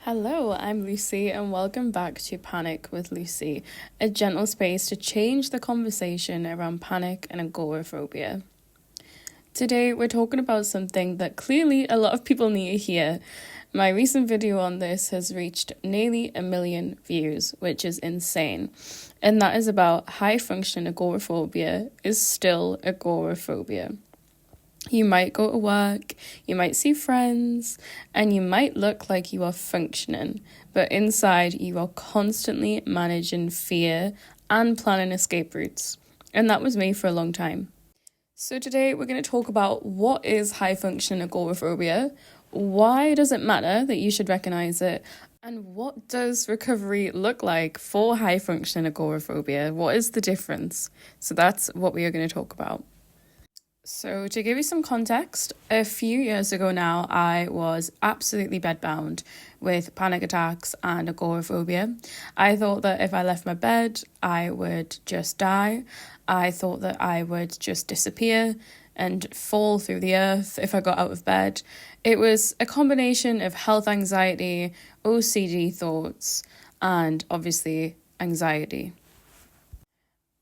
Hello, I'm Lucy, and welcome back to Panic with Lucy, a gentle space to change the conversation around panic and agoraphobia. Today, we're talking about something that clearly a lot of people need to hear. My recent video on this has reached nearly 1 million views, which is insane. And that is about high function agoraphobia is still agoraphobia. You might go to work, you might see friends, and you might look like you are functioning, but inside you are constantly managing fear and planning escape routes. And that was me for a long time. So today we're going to talk about what is high function agoraphobia, why does it matter that you should recognize it, and what does recovery look like for high function agoraphobia? What is the difference? So that's what we are going to talk about. So to give you some context, a few years ago now, I was absolutely bedbound with panic attacks and agoraphobia. I thought that if I left my bed, I would just die. I thought that I would just disappear and fall through the earth if I got out of bed. It was a combination of health anxiety, OCD thoughts, and obviously anxiety.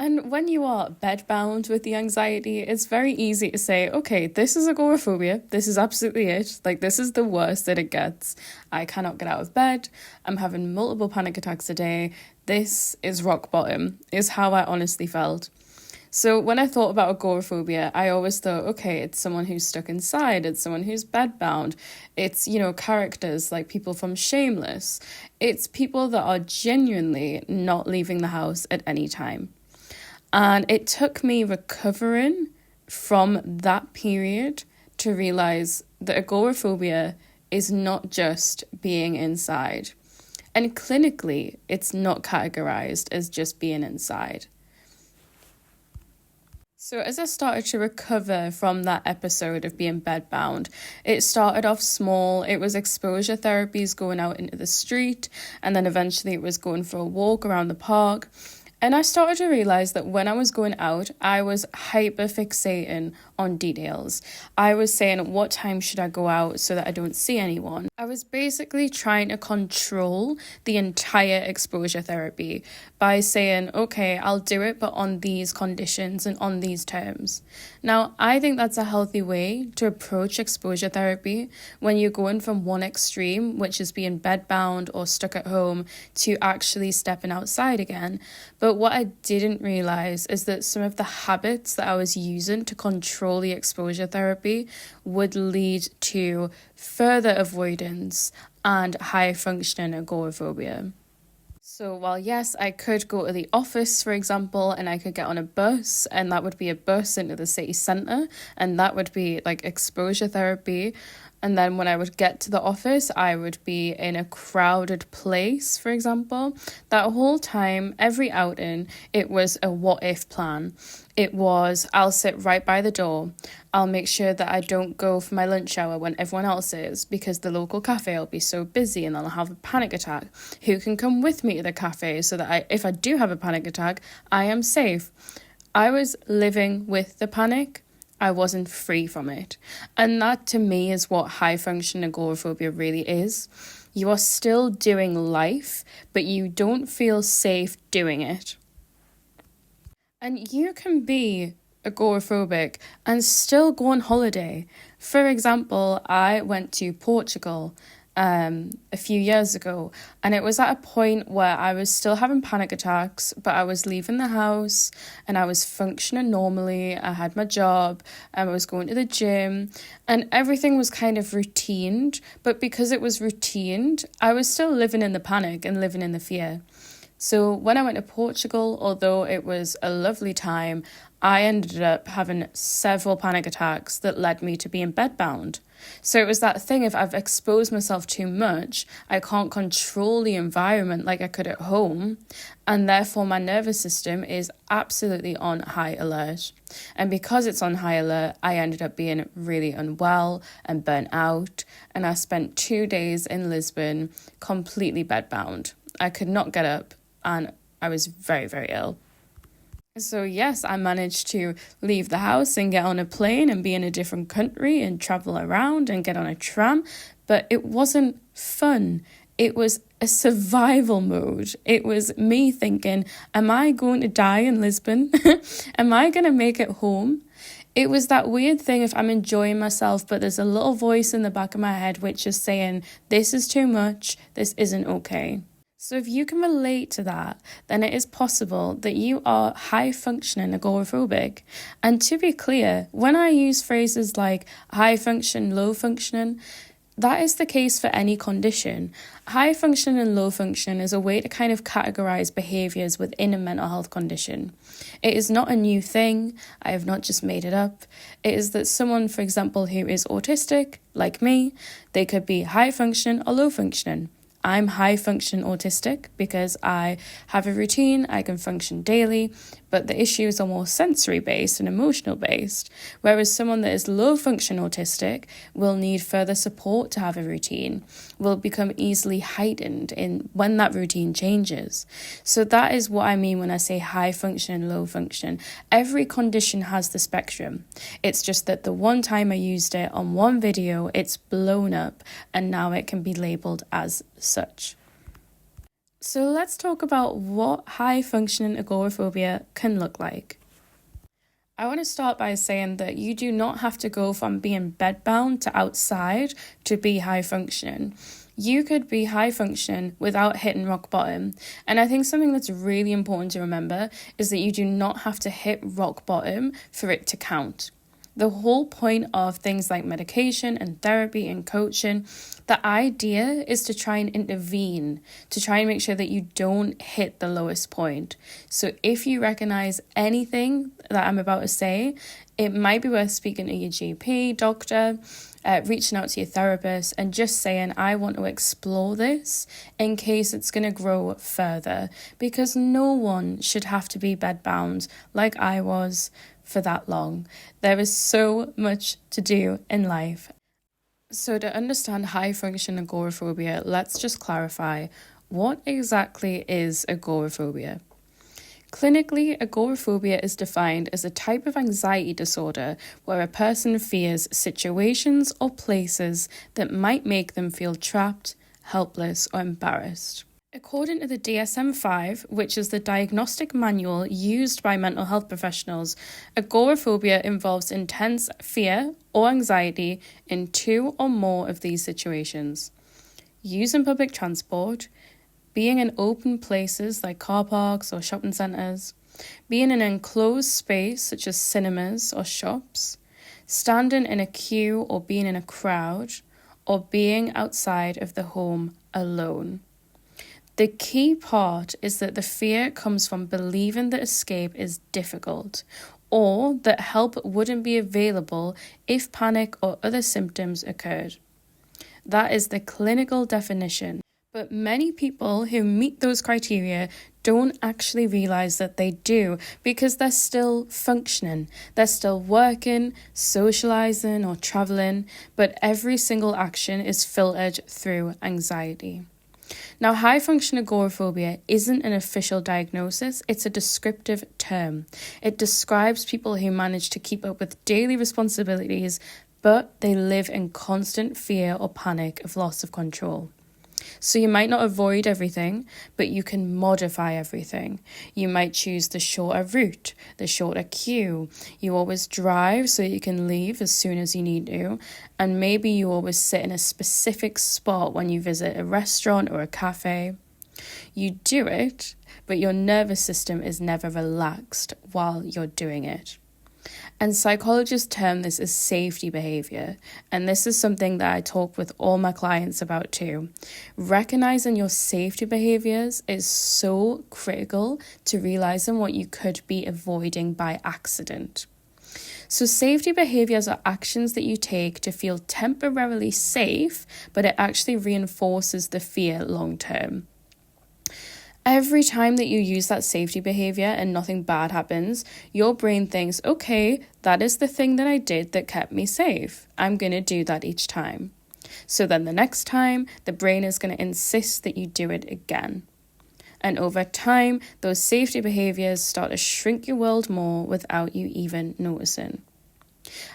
And when you are bedbound with the anxiety, it's very easy to say, okay, this is agoraphobia. This is absolutely it. Like, this is the worst that it gets. I cannot get out of bed. I'm having multiple panic attacks a day. This is rock bottom, is how I honestly felt. So when I thought about agoraphobia, I always thought, okay, it's someone who's stuck inside. It's someone who's bedbound. It's, characters like people from Shameless. It's people that are genuinely not leaving the house at any time. And it took me recovering from that period to realise that agoraphobia is not just being inside. And clinically, it's not categorised as just being inside. So as I started to recover from that episode of being bedbound, it started off small. It was exposure therapies, going out into the street, and then eventually it was going for a walk around the park. And I started to realise that when I was going out, I was hyper-fixating on details. I was saying, what time should I go out so that I don't see anyone? I was basically trying to control the entire exposure therapy by saying, okay, I'll do it, but on these conditions and on these terms. Now, I think that's a healthy way to approach exposure therapy when you're going from one extreme, which is being bedbound or stuck at home, to actually stepping outside again. But what I didn't realise is that some of the habits that I was using to control the exposure therapy would lead to further avoidance and high functioning agoraphobia. So while yes, I could go to the office, for example, and I could get on a bus, and that would be a bus into the city centre, and that would be like exposure therapy. And then when I would get to the office, I would be in a crowded place, for example. That whole time, every outing, it was a what if plan. It was, I'll sit right by the door. I'll make sure that I don't go for my lunch hour when everyone else is, because the local cafe will be so busy and I'll have a panic attack. Who can come with me to the cafe so that if I do have a panic attack, I am safe? I was living with the panic. I wasn't free from it. And that to me is what high function agoraphobia really is. You are still doing life, but you don't feel safe doing it. And you can be agoraphobic and still go on holiday. For example, I went to Portugal a few years ago, and it was at a point where I was still having panic attacks, but I was leaving the house and I was functioning normally. I had my job, I was going to the gym, and everything was kind of routined. But because it was routined, I was still living in the panic and living in the fear. So when I went to Portugal, although it was a lovely time, I ended up having several panic attacks that led me to being bedbound. So it was that thing, if I've exposed myself too much, I can't control the environment like I could at home, and therefore my nervous system is absolutely on high alert. And because it's on high alert, I ended up being really unwell and burnt out, and I spent 2 days in Lisbon completely bedbound. I could not get up, and I was very, very ill. So yes, I managed to leave the house and get on a plane and be in a different country and travel around and get on a tram, but it wasn't fun. It was a survival mode. It was me thinking, am I going to die in Lisbon? Am I going to make it home? It was that weird thing if I'm enjoying myself, but there's a little voice in the back of my head which is saying, this is too much, this isn't okay. So if you can relate to that, then it is possible that you are high-functioning agoraphobic. And to be clear, when I use phrases like high-function, low-functioning, that is the case for any condition. High function and low function is a way to kind of categorize behaviours within a mental health condition. It is not a new thing. I have not just made it up. It is that someone, for example, who is autistic, like me, they could be high functioning or low functioning. I'm high function autistic because I have a routine, I can function daily, but the issues are more sensory based and emotional based, whereas someone that is low function autistic will need further support to have a routine, will become easily heightened in when that routine changes. So that is what I mean when I say high function and low function. Every condition has the spectrum. It's just that the one time I used it on one video, it's blown up and now it can be labelled as such. So let's talk about what high functioning agoraphobia can look like. I want to start by saying that you do not have to go from being bedbound to outside to be high functioning. You could be high functioning without hitting rock bottom. And I think something that's really important to remember is that you do not have to hit rock bottom for it to count. The whole point of things like medication and therapy and coaching, the idea is to try and intervene, to try and make sure that you don't hit the lowest point. So if you recognize anything that I'm about to say, it might be worth speaking to your GP, doctor, reaching out to your therapist and just saying, I want to explore this in case it's going to grow further, because no one should have to be bedbound like I was for that long. There is so much to do in life. So to understand high function agoraphobia, let's just clarify, what exactly is agoraphobia? Clinically, agoraphobia is defined as a type of anxiety disorder where a person fears situations or places that might make them feel trapped, helpless, or embarrassed. According to the DSM-5, which is the diagnostic manual used by mental health professionals, agoraphobia involves intense fear or anxiety in two or more of these situations: using public transport, being in open places like car parks or shopping centres, being in an enclosed space such as cinemas or shops, standing in a queue or being in a crowd, or being outside of the home alone. The key part is that the fear comes from believing that escape is difficult, or that help wouldn't be available if panic or other symptoms occurred. That is the clinical definition. But many people who meet those criteria don't actually realise that they do, because they're still functioning. They're still working, socialising or travelling, but every single action is filtered through anxiety. Now, high function agoraphobia isn't an official diagnosis, it's a descriptive term. It describes people who manage to keep up with daily responsibilities, but they live in constant fear or panic of loss of control. So you might not avoid everything, but you can modify everything. You might choose the shorter route, the shorter queue. You always drive so you can leave as soon as you need to. And maybe you always sit in a specific spot when you visit a restaurant or a cafe. You do it, but your nervous system is never relaxed while you're doing it. And psychologists term this as safety behaviour, and this is something that I talk with all my clients about too. Recognising your safety behaviours is so critical to realising what you could be avoiding by accident. So safety behaviours are actions that you take to feel temporarily safe, but it actually reinforces the fear long term. Every time that you use that safety behaviour and nothing bad happens, your brain thinks, okay, that is the thing that I did that kept me safe. I'm going to do that each time. So then the next time, the brain is going to insist that you do it again. And over time, those safety behaviours start to shrink your world more without you even noticing.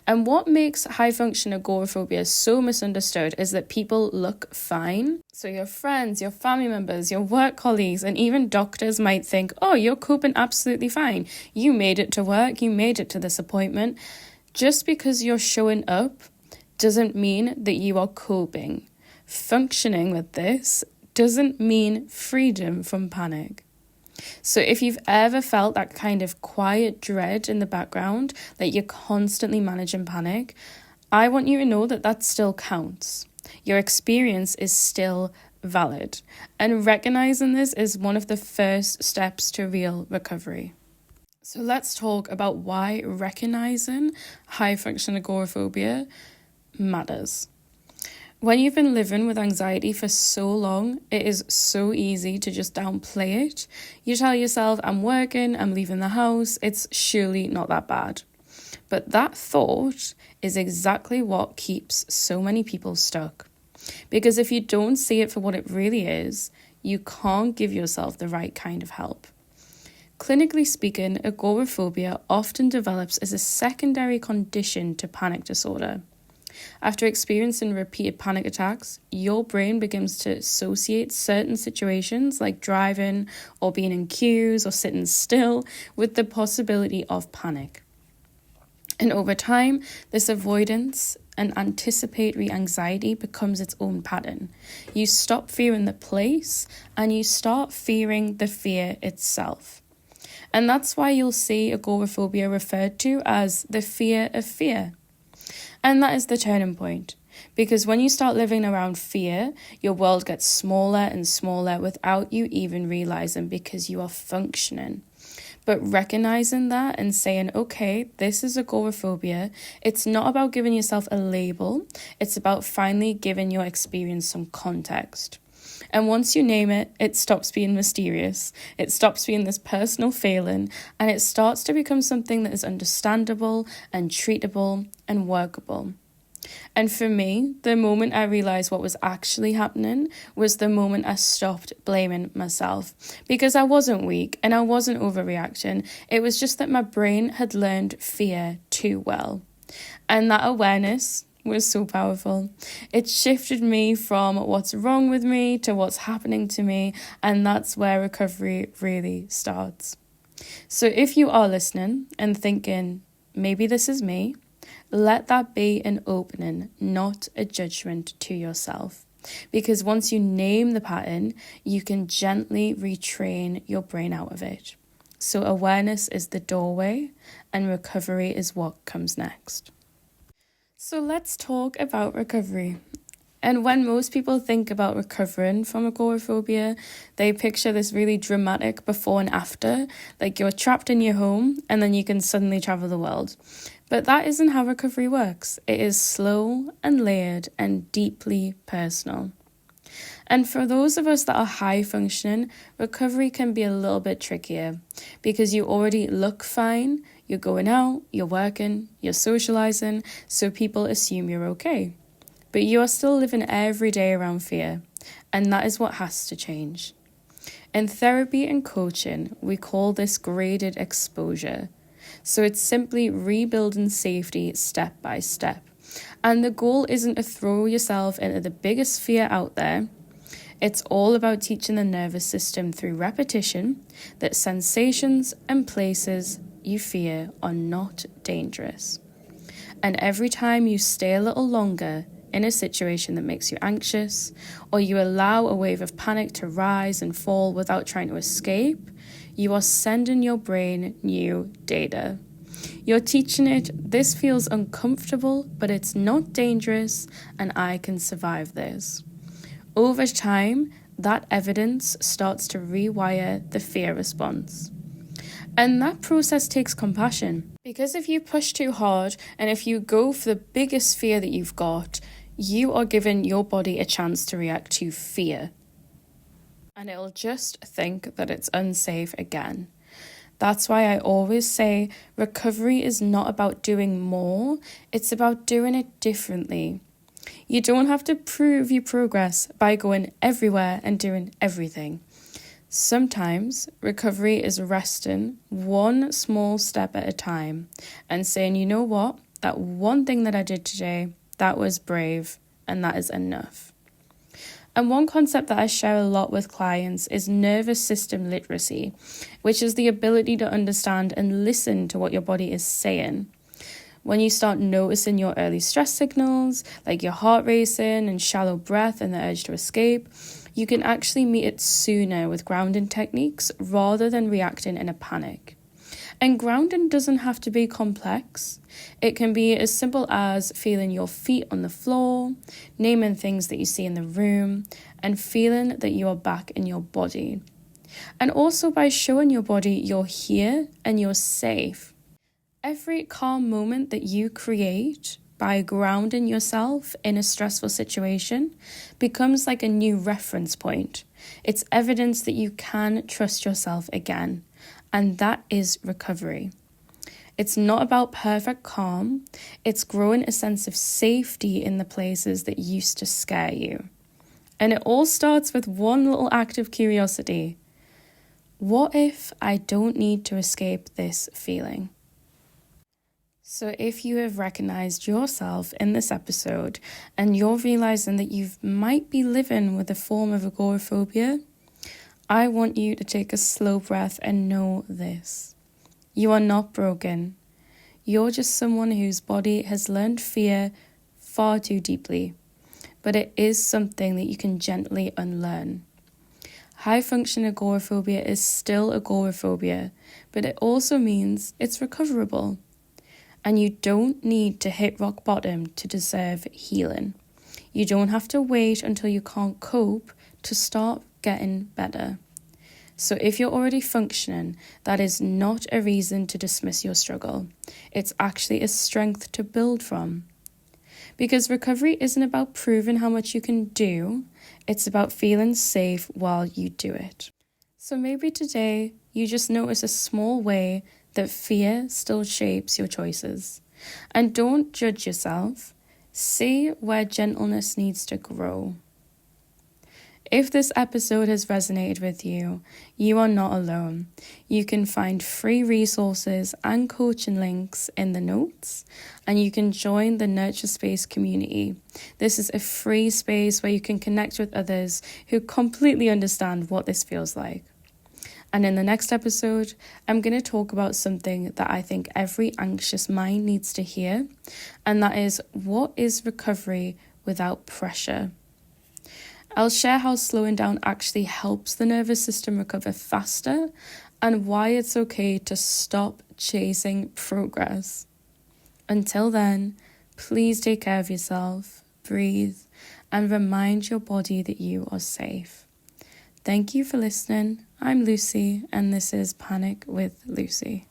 And what makes high function agoraphobia so misunderstood is that people look fine. So your friends, your family members, your work colleagues, and even doctors might think, oh, you're coping absolutely fine. You made it to work, you made it to this appointment. Just because you're showing up doesn't mean that you are coping. Functioning with this doesn't mean freedom from panic. So if you've ever felt that kind of quiet dread in the background, that you're constantly managing panic, I want you to know that that still counts. Your experience is still valid. And recognizing this is one of the first steps to real recovery. So let's talk about why recognizing high function agoraphobia matters. When you've been living with anxiety for so long, it is so easy to just downplay it. You tell yourself, I'm working, I'm leaving the house, it's surely not that bad. But that thought is exactly what keeps so many people stuck. Because if you don't see it for what it really is, you can't give yourself the right kind of help. Clinically speaking, agoraphobia often develops as a secondary condition to panic disorder. After experiencing repeated panic attacks, your brain begins to associate certain situations like driving or being in queues or sitting still with the possibility of panic. And over time, this avoidance and anticipatory anxiety becomes its own pattern. You stop fearing the place and you start fearing the fear itself. And that's why you'll see agoraphobia referred to as the fear of fear. And that is the turning point, because when you start living around fear, your world gets smaller and smaller without you even realizing, because you are functioning. But recognizing that and saying, okay, this is agoraphobia, it's not about giving yourself a label, it's about finally giving your experience some context. And once you name it, it stops being mysterious, it stops being this personal failing, and it starts to become something that is understandable and treatable and workable. And for me, the moment I realised what was actually happening was the moment I stopped blaming myself. Because I wasn't weak and I wasn't overreacting, it was just that my brain had learned fear too well. And that awareness was so powerful. It shifted me from what's wrong with me to what's happening to me, and that's where recovery really starts. So if you are listening and thinking, maybe this is me, let that be an opening, not a judgment to yourself. Because once you name the pattern, you can gently retrain your brain out of it. So awareness is the doorway, and recovery is what comes next. So let's talk about recovery. And when most people think about recovering from agoraphobia, they picture this really dramatic before and after, like you're trapped in your home and then you can suddenly travel the world. But that isn't how recovery works. It is slow and layered and deeply personal. And for those of us that are high functioning, recovery can be a little bit trickier because you already look fine, you're going out, you're working, you're socialising, so people assume you're okay. But you are still living every day around fear, and that is what has to change. In therapy and coaching, we call this graded exposure. So it's simply rebuilding safety step by step. And the goal isn't to throw yourself into the biggest fear out there. It's all about teaching the nervous system through repetition that sensations and places you fear are not dangerous. And every time you stay a little longer in a situation that makes you anxious, or you allow a wave of panic to rise and fall without trying to escape, you are sending your brain new data. You're teaching it, this feels uncomfortable, but it's not dangerous, and I can survive this. Over time, that evidence starts to rewire the fear response. And that process takes compassion. Because if you push too hard, and if you go for the biggest fear that you've got, you are giving your body a chance to react to fear. And it'll just think that it's unsafe again. That's why I always say recovery is not about doing more, it's about doing it differently. You don't have to prove your progress by going everywhere and doing everything. Sometimes recovery is resting one small step at a time and saying, you know what, that one thing that I did today, that was brave, and that is enough. And one concept that I share a lot with clients is nervous system literacy, which is the ability to understand and listen to what your body is saying. When you start noticing your early stress signals, like your heart racing and shallow breath and the urge to escape, you can actually meet it sooner with grounding techniques rather than reacting in a panic. And grounding doesn't have to be complex. It can be as simple as feeling your feet on the floor, naming things that you see in the room, and feeling that you are back in your body. And also by showing your body you're here and you're safe. Every calm moment that you create by grounding yourself in a stressful situation becomes like a new reference point. It's evidence that you can trust yourself again. And that is recovery. It's not about perfect calm. It's growing a sense of safety in the places that used to scare you. And it all starts with one little act of curiosity. What if I don't need to escape this feeling? So if you have recognized yourself in this episode and you're realizing that you might be living with a form of agoraphobia, I want you to take a slow breath and know this. You are not broken. You're just someone whose body has learned fear far too deeply, but it is something that you can gently unlearn. High function agoraphobia is still agoraphobia, but it also means it's recoverable. And you don't need to hit rock bottom to deserve healing. You don't have to wait until you can't cope to start getting better. So if you're already functioning, that is not a reason to dismiss your struggle. It's actually a strength to build from. Because recovery isn't about proving how much you can do, it's about feeling safe while you do it. So maybe today you just notice a small way that fear still shapes your choices. And don't judge yourself. See where gentleness needs to grow. If this episode has resonated with you, you are not alone. You can find free resources and coaching links in the notes, and you can join the Nurture Space community. This is a free space where you can connect with others who completely understand what this feels like. And in the next episode, I'm going to talk about something that I think every anxious mind needs to hear, and that is, what is recovery without pressure? I'll share how slowing down actually helps the nervous system recover faster and why it's okay to stop chasing progress. Until then, please take care of yourself, breathe, and remind your body that you are safe. Thank you for listening. I'm Lucy, and this is Panic with Lucy.